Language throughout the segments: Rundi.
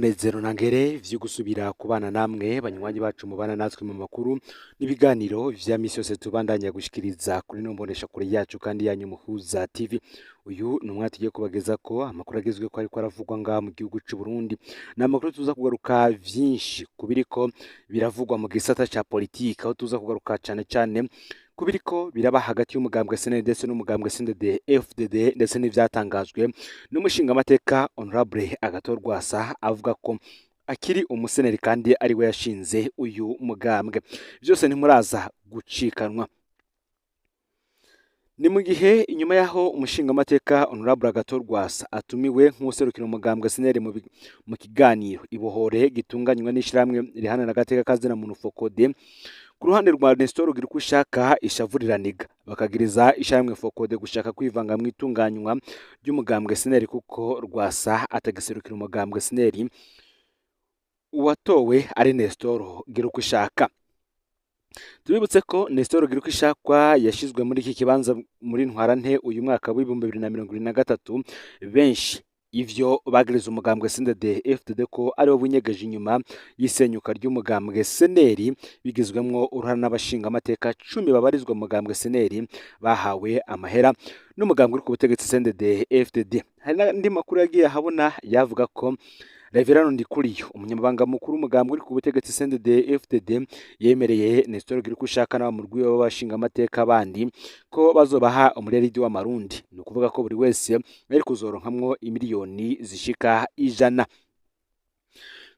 n'umunezero ntangere vyo gusubira kubana namwe banywanyi bacu mubana natwe mu makuru n'ibiganiro vya misi yose tubandanya gushikiriza kuri no mbonesha kure yacu kandi yanyu Muhuza TV. Uyu ni umwanya tugiye kubagezako amakuru agezweko ariko aravugwa ngaha mu gihugu c'u Burundi. Ni amakuru tuza kugaruka vyinshi kubiriko biravugwa mu gisata ca politika, aho tuza kugaruka cane cane kubiriko biraba hagati y'umugambwe SNL ndetse n'umugambwe CNDD-FDD ndetse n'ivyatangajwe n'umushingamateka Honorable Agathon Rwasa avuga ko akiri umuseneri kandi ari we yashinze uyu mugambwe. Vyose ntimuraza gucikanwa. Ni mu gihe inyuma yaho umushingamateka Honorable Agathon Rwasa atumiwe nk'userukira umugambwe SNL mu kiganiro ibohore gitunganywa n'ishiramwe rihanana agateka kazina muntu Focode. Ku ruhande rwa Nestor Girikushaka ishavuriraniga bakagiriza ishamwe Focode gushaka kwivanga mu itunganywa ry'umugambwe SNL kuko Rwasa atagiserukira umugambwe SNL uwatowe ari Nestor Girikushaka. Tubibutse ko Nestor Girikushaka yashizwe muri iki kibanza muri ntwarante uyu mwaka wa 2023 benshi ivyo bagiriza umugambwe CNDD-FDD ko ari wo bunyegeje inyuma y'isenyuka ry'umugambwe SNL bigizwemwo uruhara n'abashinga amateka 10 babarizwa mu mugambwe SNL bahawe amahera n'umugambwe uri ku butegetsi CNDD-FDD. Hari n'andi makuru yagiye habona yavuga ko Reverano Ndikuriyo umunyamabanga mukuru umugambwe uri ku butegetsi CNDD-FDD yemereye Nestor Girikushaka n'abamurwi w'abashinga amateka bandi ko bazobaha umureridi w'amarundi, ni ukuvuga ko buri wese ari kuzoronkamwo imiliyoni zishika 100.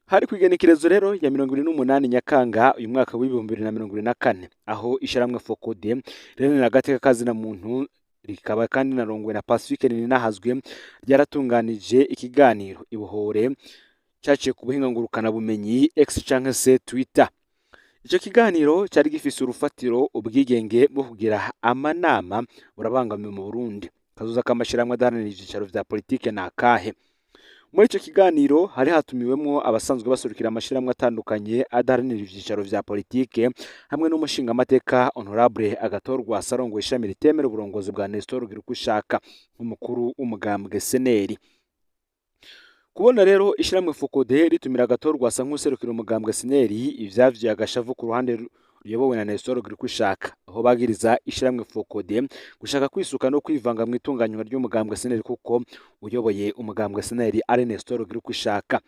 Hari kwigenekerezo rero ya 28 Nyakanga uyu mwaka wa 2024 aho isharamwe Focode rero n'agateka kazina muntu rikaba kandi narongwe na Pacifique Ninahazwe ryaratunganije ikiganiro ibohore cyaciye ku buhinga ngurukana bumenyi X canke se Twitter. Ico kiganiro cyari gifise urufatiro ubwigenge bwo kugira amanama burabangamiye mu Burundi. Kazoza kamashiramwe adaharanira ivyicaro vya politike na kahe. Muri ico kiganiro hari hatumiwemwo abasanzwe basurukira amashiramwe atandukanye adaharanira ivyicaro vya politike hamwe n'umushinga amateka Honorable Agathon Rwasa arongoye ishami ritemera uburongozi bwa Nestor Girikushaka nk'umukuru w'umugambwe SNL. Kubona rero ishiramwe Focode ritumira Agathon Rwasa nk'userukira umugambwe SNL ivyavye agashavu ku ruhande uyobowe na Nestor Girikushaka, aho bagiriza ishiramwe Focode gushaka kwisuka no kwivanga mu itunganywa ry'umugambwe SNL kuko uyoboye umugambwe SNL ari Nestor Girikushaka.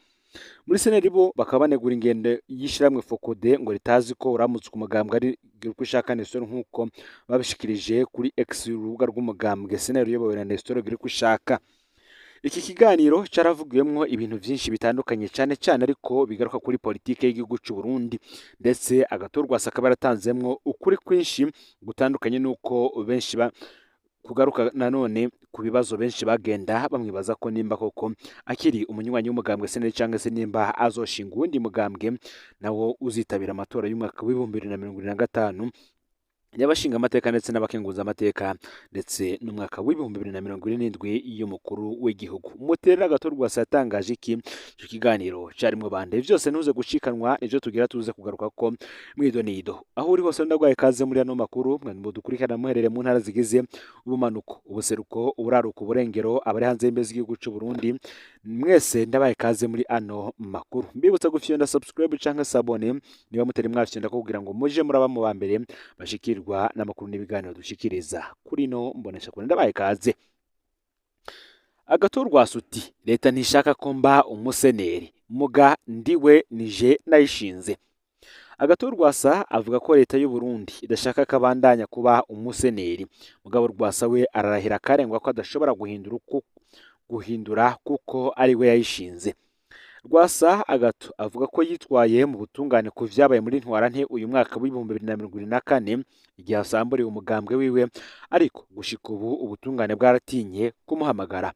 Muri SNL bo bakaba banegura ingendo y'ishiramwe Focode ngo ritazi ko uramutswe umugambwe ari Girikushaka Nestor nk'uko babishikirije kuri X urubuga rw'umugambwe SNL uyobowe na Nestor Girikushaka. Iki kiganiro caravugiyemwo ibintu vyinshi bitandukanye cyane cyane ariko bigaruka kuri politike y'igihugu c'u Burundi, ndetse Agathon Rwasa akaba yaratanzemwo ukuri kwinshi gutandukanye nuko benshi kugaruka nanone ku bibazo benshi bagenda bamwibaza ko nimba koko akiri umunywanyi w'umugambwe SNL cyangwa se nimba azoshinga uwundi mugambwe nawo uzitabira amatora y'umwaka wa 2025 y'abashinga amateka ndetse n'abakenguza amateka ndetse n'umwaka wa 2027 y'umukuru w'igihugu. Umuterera Agathon Rwasa yatangaje iki cyo kiganiro carimwe bande vyose ntuze gucikanwa ivyo tugira tuze kugaruka ko mwidonido. Aho uri hose ndagwaye kaze muri ano makuru mwe mudukurikirana muherere mu ntara zigize ubumanuko, ubuseruko, uburaruko, uburengero, abari hanze y'imbizi y'igihugu c'u Burundi, mwese ndabaye kaze muri ano makuru. Mbibutsa gufyonda subscribe canke sabone niba mutari mwafyonda ko kugira ngo muje muraba mu bambere bashikirwa n'amakuru n'ibiganiro dushikiriza kuri no mbonesha kure. Ndabaye kaze. Agathon Rwasa uti leta ntishaka ko mba umuseneri muga ndiwe nije nayishinze. Agathon Rwasa avuga ko leta y'u Burundi idashaka kabandanya kuba umuseneri. Mugabo Rwasa we ararahira karengwa ko adashobora guhindura kuko ari we yayishinze. Rwasa Agathon avuga ko yitwaye mu butungane ku vyabaye muri ntwarante uyu mwaka wa 2024 igihe asamburiye umugambwe wiwe, ariko gushika ubu ubutungane bwaratinye kumuhamagara.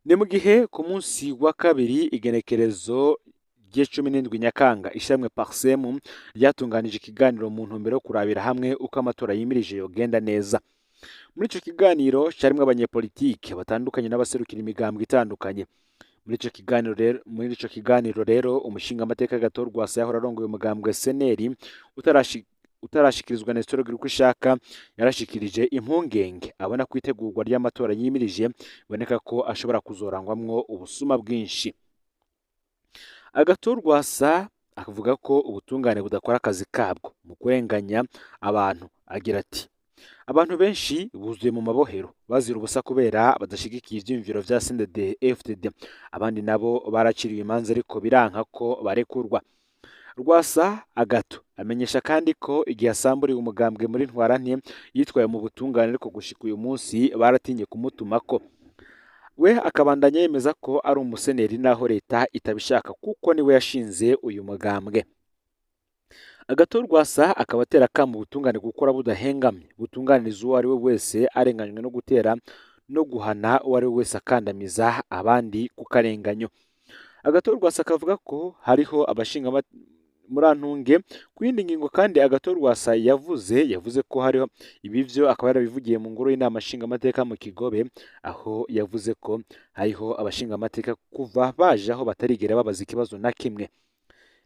Ni mu gihe ku munsi wa kabiri igenekerezo ry'I17 Nyakanga ishamwe Parsem ryatunganije ikiganiro mu ntumbero yo kurabira hamwe uko amatora yimirije yogenda neza. Muri ico kiganiro carimwe abanyepolitike batandukanye n'abaserukira imigambwe itandukanye. Muri ico kiganiro rero umushinga amateka Agathon Rwasa yahora arongoye umugambwe SNL utarashikirizwa Nestor Girikushaka yarashikirije impungenge abona kwitegurwa ry'amatora yimirije biboneka ko ashobora kuzorangwamwo ubusuma bwinshi. Agathon Rwasa avuga ko ubutungane budakora akazi kabwo mu kurenganya abantu. Agira ati abantu benshi buzuye mu mabohero bazira ubusa kubera badashigikiye ivyiyumviro vya CNDD-FDD. Abandi nabo baraciriwe imanza ariko biranka ko barekurwa. Rwasa Agathon amenyesha kandi ko igihe asamburiwe umugambwe muri Ntwarante yitwaye mu butungane ariko gushika uyu munsi baratinye kumutumako. We akabandanya yemeza ko ari umuseneri naho leta itabishaka kuko niwe yashinze uyu mugambwe. Agathon Rwasa akaba atera akamu ubutungane gukora budahengamye, butunganiriza uwo ari we wese arenganywe no gutera no guhana uwo ari we wese akandamiza abandi ku karenganyo. Agathon Rwasa akavuga ko hariho abashinga murantunge ku yindi ngingo kandi Agathon Rwasa yavuze ko hariho ibivyo akaba yarabivugiye mu ngoro y'inama nshingamateka mu Kigobe, aho yavuze ko hariho abashingamateka kuva baje aho batarigera babaza ikibazo na kimwe.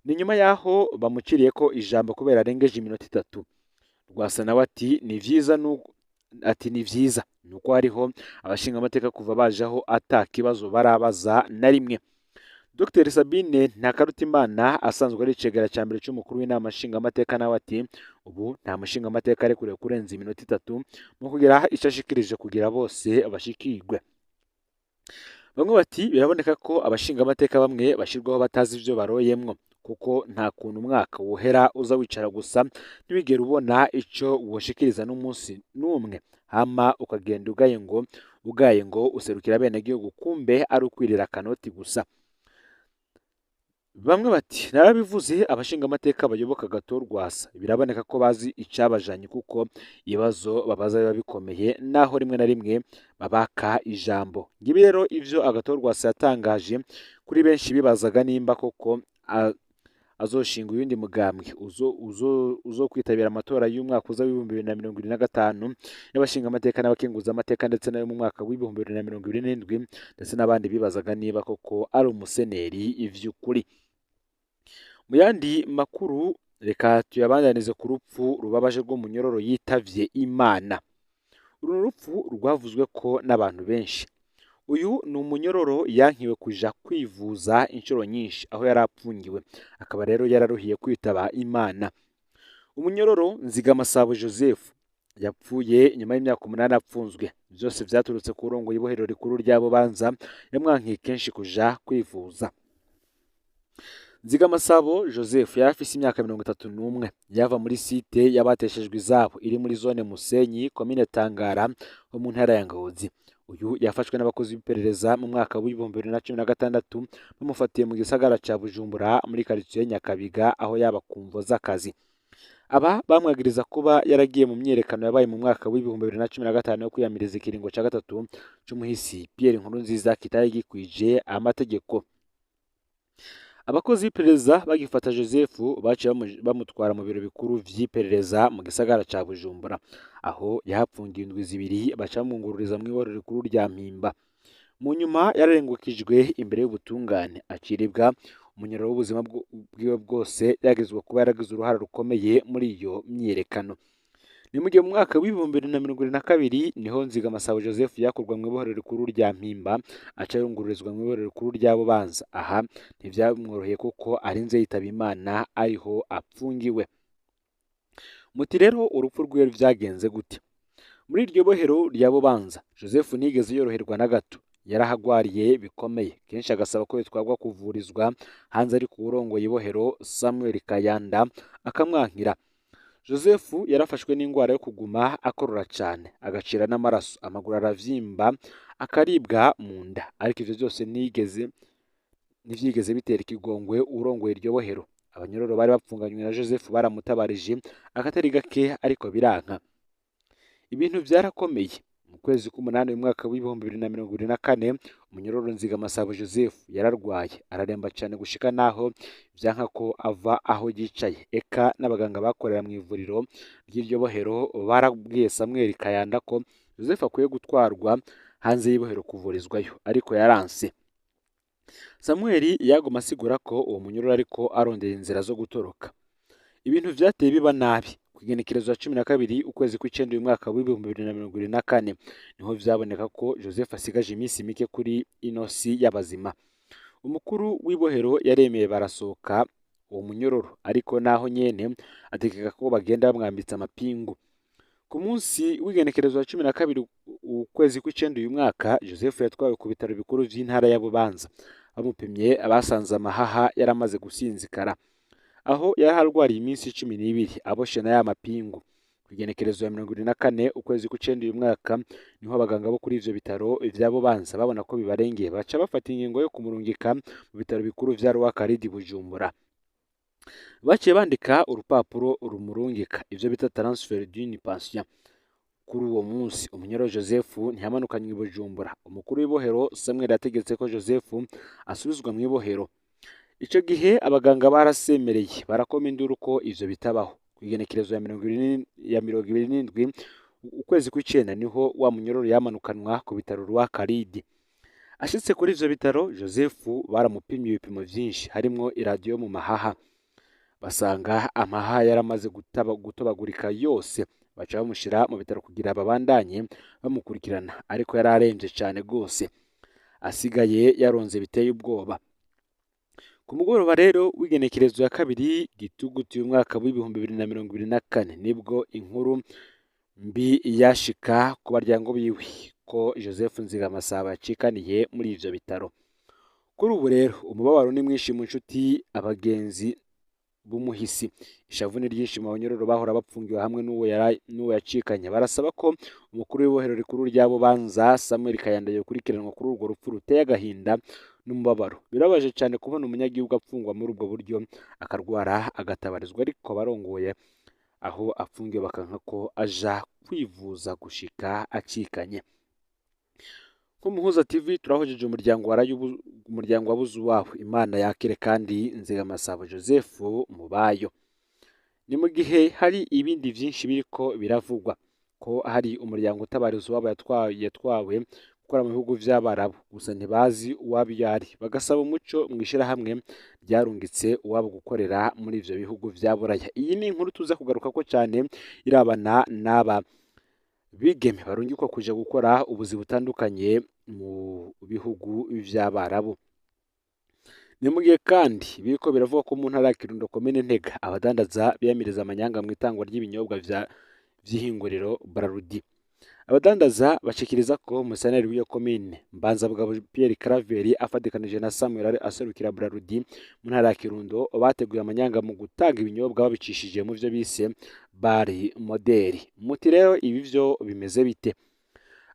Ni nyuma yaho bamuciriye ko ijambo kubera arengeje iminota 3. Rwasa nawe ati ni vyiza nuko hariho abashingamateka kuva baje aho ata kibazo barabaza na rimwe. Dr Sabine Ntakarutimana asanzwe ari icegera cya mbere cy'umukuru w'inama nshingamateka nawe ati ubu nta mushingamateka arekuriwe kurenza iminota 3 mu kugira icyo ashikirije kugira bose bashikirwe. Bamwe bati biraboneka ko abashingamateka bamwe bashirwaho batazi ivyo baroyemwo, kuko nta kuntu umwaka wohera uza wicara gusa ntibigera ubona ico woshikiriza n'umunsi n'umwe, hama ukagenda ugaye ngo userukira abenegihugu kumbe ari ukwirira akanoti gusa. Bamwe bati narabivuze abashingamateka bayoboka Agathon Rwasa biraboneka ko bazi icabajanye kuko ibibazo babaza biba bikomeye naho rimwe na rimwe babaka ijambo. Ngibi rero ivyo Agathon Rwasa yatangaje kuri benshi bibazaga nimba koko azoshinga uyundi mugambwe uzokwitabira amatora y'umwaka uza w'2025 y'abashingamateka n'abakenguzamateka ndetse nayo mu mwaka w'2027 ndetse n'abandi bibazaga niba koko ari umuseneri ivy'ukuri. Mu yandi makuru reka tuyabandanize ku rupfu rubabaje rw'umunyororo yitavye Imana. Uru rupfu rwavuzwe ko n'abantu benshi. Uyu ni umunyororo yankiwe kuja kwivuza inshuro nyinshi aho yarapfungiwe, akaba rero yararuhiye kwitaba Imana. Umunyororo Nzigamasabo Joseph yapfuye nyuma y'imyaka 8 apfunzwe. Byose vyaturutse ku rongo y'ibohero rikuru rya Bubanza yamwankiye kenshi kuja kwivuza. Nzigamasabo Joseph yari afise imyaka 31 yava muri site yabateshejwe izabo iri muri zone Musenyi komine Tangara ho mu ntara ya Ngozi. Uyu yafashwe n'abakozi b'iperereza mu mwaka w'2016 bamufatiye mu gisagara ca Bujumbura muri quartier Nyakabiga aho yaba kumvo z'akazi. Aba bamwagiriza kuba yaragiye mu myerekano yabaye mu mwaka w'2015 yo kwiyamiriza ikiringo ca gatatu c'umuhisi Pierre Nkurunziza kitari gikwije amategeko. Abakozi b'iperereza bagifata Joseph baciye bamutwara mu biro bikuru vy'iperereza mu gisagara ca Bujumbura, aho yahapfungiye indwi zibiri baca bamwungururiza mu ibohero rikuru rya Mpimba. Mu nyuma yararengukijwe imbere y'ubutungane aciribwa umunyororo w'ubuzima bwiwe bwose yagizwe kuba yaragize uruhara rukomeye muri iyo myiyerekano. Ni mu gihe mu mwaka w'2022 niho Nzigamasabo Joseph yakurwa mu ibohero rikuru rya Mpimba aca yungururizwa mu ibohero rikuru rya Bubanza. Aha ntivyamworoheye kuko arinze yitaba Imana ariho apfungiwe. Muti rero urupfu rwiwe vyagenze gute? Muri iryo bohero rya Bubanza Joseph ntigeze yoroherwa na gato, yarahagwariye bikomeye kenshi agasaba ko yitwagwa kuvurizwa hanze, ari ku urongoye ibohero Samuel Kayanda akamwankira. Joseph yarafashwe n'ingwara yo kuguma akorora cyane, agacira n'amaraso, amaguru aravyimba, akaribwa mu nda, ariko ivyo byose ntivyigeze bitera ikigongwe urongoye iryo bohero. Abanyororo bari bapfunganywe na Joseph baramutabarije akatari gake ariko biranka. Ibintu byarakomeye. Mu kwezi k'umunani mu mwaka w'2024 umunyororo Nzigamasabo Joseph yararwaye araremba cyane gushika naho byanka ko ava aho yicaye. Eka n'abaganga bakorera mu ivuriro ry'iryo bohero barabwiye Samuel Kayanda ko Joseph akwiye gutwarwa hanze y'ibohero kuvurizwayo, ariko yaranse. Samuel yagoma asigura ko uwo munyororo ariko arondera inzira zo gutoroka. Ibintu vyateye biba nabi. Kugenekerezo ya 12 ukwezi kw'icenda uyu mwaka w'2024 niho vyaboneka ko Joseph asigaje iminsi mike kuri inosi y'abazima. umukuru w'ibohero yaremeye barasohoka uwo munyororo, ariko naho nyene ategeka ko bagenda bamwambitse amapingu. Ku munsi w'igenekerezo wa 12 ukwezi kw'icenda uyu mwaka, Joseph yatwawe ku bitaro bikuru vy'intara ya Bubanza. Bamupimye abasanze amahaha yaramaze gusinzikara, aho yari harwariye iminsi 12 aboshe na ya mapingu. Igenekerezo ya 24 ukwezi kw'icenda uyu mwaka niho abaganga bo kuri ivyo bitaro vya Bubanza babona ko bibarengeye, baca bafata ingingo yo kumurungika mu bitaro bikuru vya Rwakaridi Bujumbura. Baciye bandika urupapuro rumurungika, ivyo bita transfert d'une pension. Kuri uwo munsi umunyoro Joseph ntiyamanukanywe i Bujumbura. Umukuru w'ibohero Samuel yategetse ko Joseph asubizwa mu ibohero. Ico gihe abaganga barasemereye, barakoma induru ko ivyo bitabaho. Igenekerezo ya 27 ukwezi kw'icenda niho wa munyororo yamanukanwa ku bitaro Rwakaridi. Ashitse kuri ivyo bitaro, Joseph baramupimye ibipimo vyinshi harimwo iradiyo mu mahaha, basanga amahaha yaramaze gutobagurika yose. Baca bamushira mu bitaro kugira babandanye bamukurikirana, ariko yari aremvye cane gose, asigaye yaronze biteye ubwoba. Ku mugoroba rero w'igenekerezo ya 2 Gitugutu uyu mwaka w'2024 nibwo inkuru mbi yashika ku baryango biwe ko Joseph Nzigamasabo yacikaniye muri ivyo bitaro. Kuri ubu rero umubabaro ni mwinshi mu nshuti, abagenzi b'umuhisi. Ishavu ni ryinshi mu banyororo bahora bapfungiwe hamwe n'uwo yacikanye. Barasaba ko umukuru w'ibohero rikuru rya Bubanza Samuel Kayanda yokurikiranwa kuri urwo rupfu ruteye agahinda n'umubabaro. Birabaje cyane kubona umunyagihugu apfungwa muri ubwo buryo, akarwara agatabarizwa, ariko barongoye aho apfungiwe bakanka ko aja kwivuza gushika acikanye. Ku Muhuza TV turahojeje umuryango wabuze uwabo. Imana yakire kandi Nzigamasabo Joseph mubayo. Ni mu gihe hari ibindi vyinshi biriko biravugwa ko hari umuryango utabariza uwabo yatwawe gukora mu bihugu vy'Abarabu, gusa ntibazi uwabo yari. Bagasaba umuco mw'ishirahamwe ryarungitse uwabo gukorera muri ivyo bihugu vya Buraya. Iyi ni inkuru tuza kugaruka ko cyane, irabana n'aba bigeme barungikwa kuja gukora ubuzi butandukanye mu bihugu vy'Abarabu. Ni mu gihe kandi biriko biravuga ko mu ntara ya Kirundo komine Ntega abadandaza biyamiriza amanyanga mu itangwa ry'ibinyobwa vy'ihinguriro Braludi. Abadandaza bashikiriza ko umusaneri w'iyo komine Mbanzabugabo Pierre Claver afadikanije na Samuel aserukira Braludi mu ntara ya Kirundo bateguye amanyanga mu gutanga ibinyobwa babicishije mu vyo bise bari modeli. Muti rero ibi vyo bimeze bite?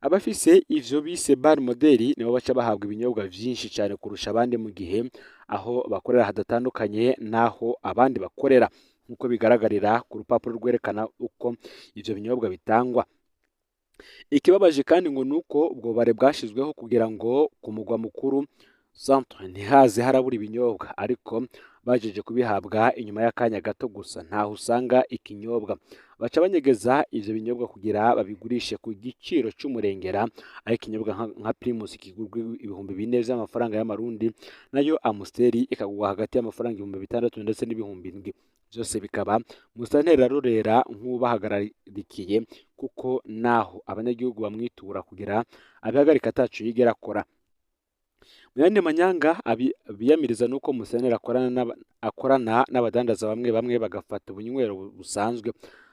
Abafise ivyo bise bar modeli nibo baca bahabwa ibinyobwa vyinshi cyane kurusha abandi, mu gihe aho bakorera hadatandukanye naho abandi bakorera, nkuko bigaragarira ku rupapuro rwerekana uko ivyo binyobwa bitangwa. Ikibabaje kandi ngo nuko ubwo bare bwashizweho kugira ngo ku mugwa mukuru centre ntihaze harabura ibinyobwa, ariko bajeje kubihabwa inyuma y'akanya gato gusa ntaho usanga ikinyobwa. Baca banyegeza ivyo binyobwa kugira babigurishe ku giciro c'umurengera, ariko ikinyobwa nka Primus kigurwa 4,000 vy'amafaranga y'amarundi, nayo Amstel ikagurwa hagati y'amafaranga 6,000 ndetse n'7,000. Vyose bikaba musanteri arorera nk'ubahagararikiye, kuko naho abanyagihugu bamwitura kugira abihagarika atacu yigera akora. Mu yandi manyanga biyamiriza nuko musanteri akorana n'abadandaza bamwe bagafata ubunywero busanzwe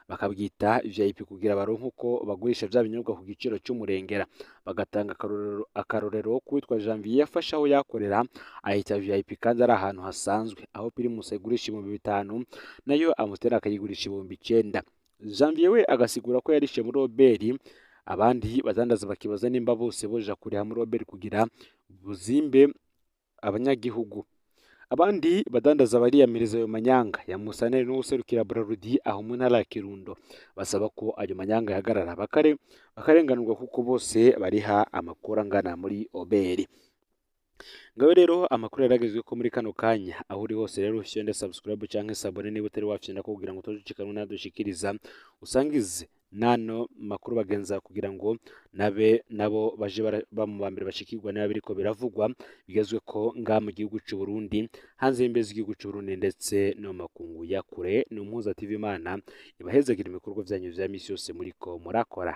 bakabwita VIP kugira baronke uko bagurisha vya binyobwa ku giciro c'umurengera. Bagatanga akarorero kwitwa Janvier yafasha aho yakorera ahita VIP kandi ari ahantu hasanzwe, aho Primus igurisha 5,000 nayo Amstel akayigurisha 9,000. Janvier we agasigura ko yarishe muri Robert, abandi badandaza bakibaza nimba bose boja kuriha muri Robert kugira buzimbe abanyagihugu. Abandi badandaza bariyamiriza ayo manyanga ya musaneri n'userukira Braludi aho mu ntara ya Kirundo, basaba ko ayo manyanga yahagarara bakarenganurwa kuko bose bariha amakuru angana muri Oberi. Ngaho rero amakuru yaragezwe ko muri kano kanya, aho uri hose rero ushende subscribe canke sabone niba utari wafyenda ko kugira ngo tuzicikanwe nadushikiriza, usangize nano makuru bagenza kugira ngo nabo baje bamubambere bashikirwa nayo biriko biravugwa bigezwe ko nga mu gihugu cy'u Burundi, hanze y'imbezi igihugu cy'u Burundi ndetse no makungu ya kure. Ni Umuhuza TV, Imana ibahezagira ibikorwa byanyu vya misi yose muriko murakora.